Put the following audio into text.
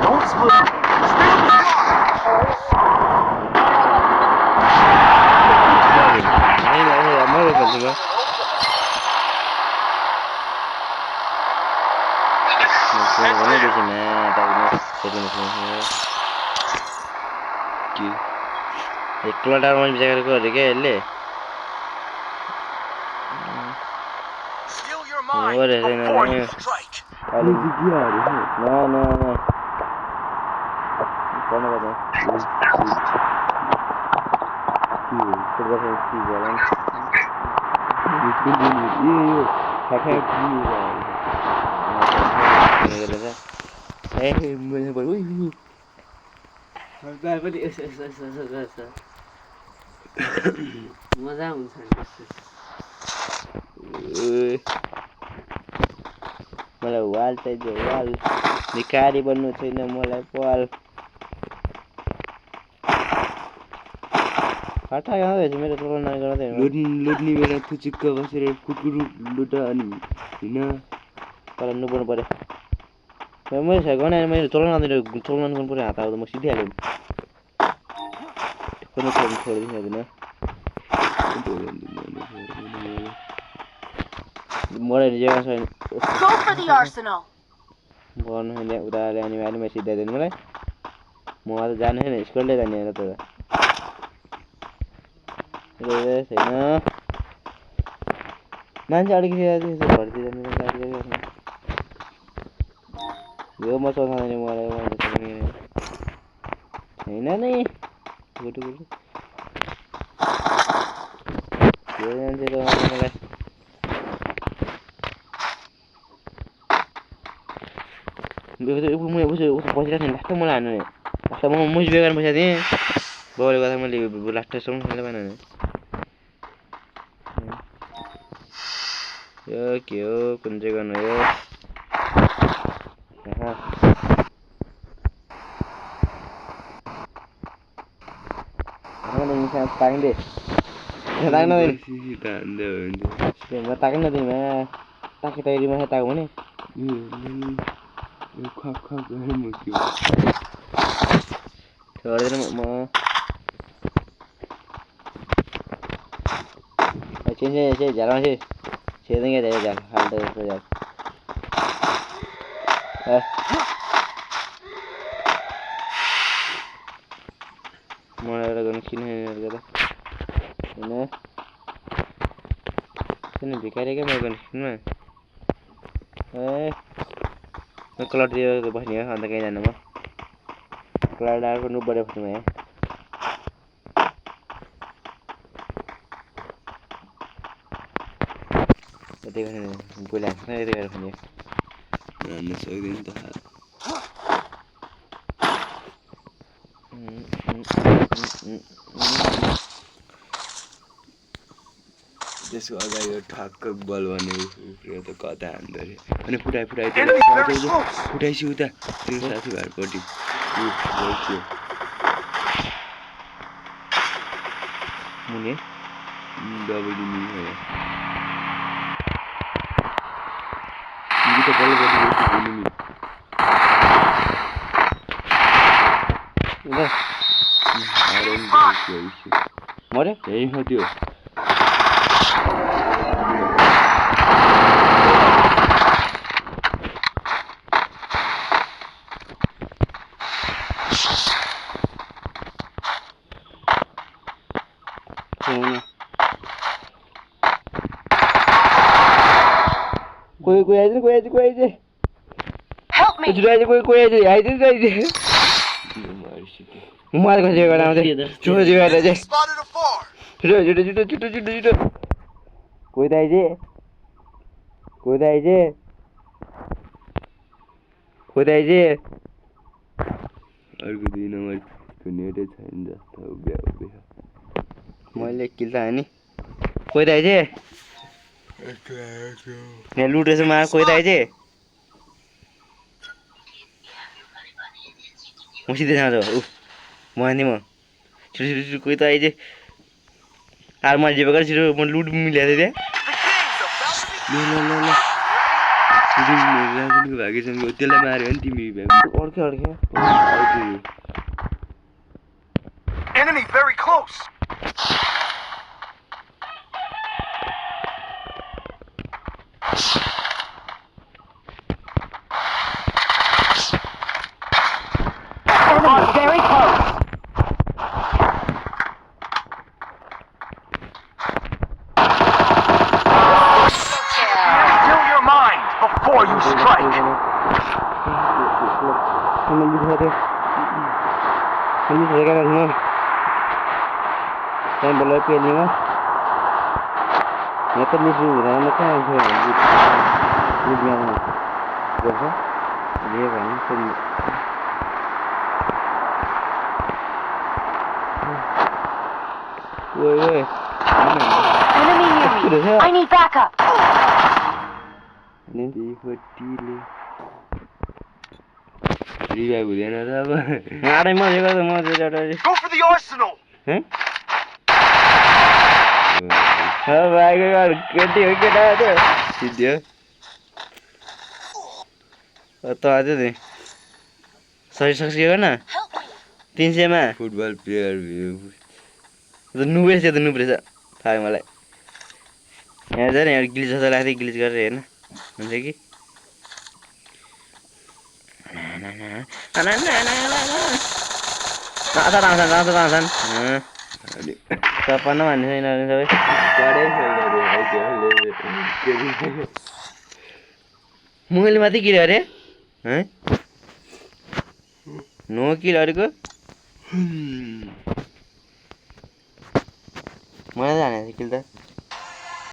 Don't split. Stay on the star. नहीं नहीं मर गया तुम मैं देखी मैं तब सेटिंग में कि एक क्लटर में जगह को देखे ले Steal your mind before you strike. अरे ना ना ना कौन है मजा हुन्छ मलाई वाल चाहियो वाल भिखारी बन्नु छैन मलाई वाल हटा गयो मेरो टोल न गर्दै लुट्ने बेला फुचुक्क बसेर कुकुरु लुट अनि हैन तर नुबर्नु पर्यो मैले छ गनाएर मैले चलाउन आउँदैन चलाउन गर्नु पर्यो हात आउँदा म सिधै हाल्यो कुनै काम छोड्दिन मलाई जग्गा छैन Go for the arsenal. गर्नु हैन उता ल्याउने अनि म सिधै दिनु मलाई म त जानु छैन स्कुलले जाने हो त रे छैन मान्छे अलिकति घरतिर जाने गाडी गरिरहेको यो म सोच्दैन मलाई हैन नि गुटु गुटु यो जान्छ त मलाई म बसिरहेको थिएँ लास्ट मलाई हान्नु नि लास्ट म मुज बेगार बसेको थिएँ बाउले गर्दा मैले लास्टसम्म खेल्न पाएन नि यो के हो कुन चाहिँ गर्नु हो ताकिँदै ताकिन दिमा ताके टाइरीमा ताको भने छोड्दैन म चाहिँ झालमा चाहिँ छेदेंगे जाए जाल हाल दे तो जाल मोड़ा गन किन है गदा ने भिखारी के मैं गन किन मैं क्लट दियो तो बस्ने हो अन्त कहीं जानु म क्लट आको नु बढे फट्नु है यति गर्ने गोली हान्छ यति गरेर पनि हान्न सक्दैन त त्यसको अगाडि ठक्क बल भन्ने त कता हान्दो रे अनि फुटाइसी उता त्यो साथीभाइपट्टि मुने डबल डिमी हो तो बल गर्नु मरे यही हो त्यो कोई आइजे Help me. कोई आइजे मार खसे गर्न आउँछ छोरा जिएर चाहिँ Spotted a far. छिटो कोही त आइजे अर्को 2 नम्बरको नेटै छैन जस्तो उभ्या मैले किल त हानी कोही त आइजे यहाँ लुटेछ मा कोही त आइजे म सिधै जाँछु म छिटो कोही त आइजे आर मैले जेबे गरेर छिटो म लुट मिलाएको थिएँ The game's about to begin. राजनको भागेसँग त्यसलाई मार्यो भने तिमी अड्के अड्के Enemy very close. Enemy very close. Still your mind before you strike. Saya boleh pilih mah. Mereka ni semua mereka yang saya ni dia mana? Berapa? Dia kan semua. Woi. Enemy near me. I need backup. Ni di hotile रिवाइभ हुँदैन र अब अरे म यो गर्दा म चाहिँ Go for the arsenal. हैं भाइको घर केटी हो केटा हो त्यो सिद्धियो त अझै नि सरी सक्यो गर्न 300 मा फुटबल प्लेयर नुबेछ त नुब्रेछ थाहा मलाई यहाँ चाहिँ यहाँ ग्लिच जस्तो लाग्थ्यो ग्लिच गरेर हेर्न हुन्छ कि आउँछन् सपना भन्ने छैन सबै मैले मात्रै किल अरे नो किल अरेको मलाई जाने किल त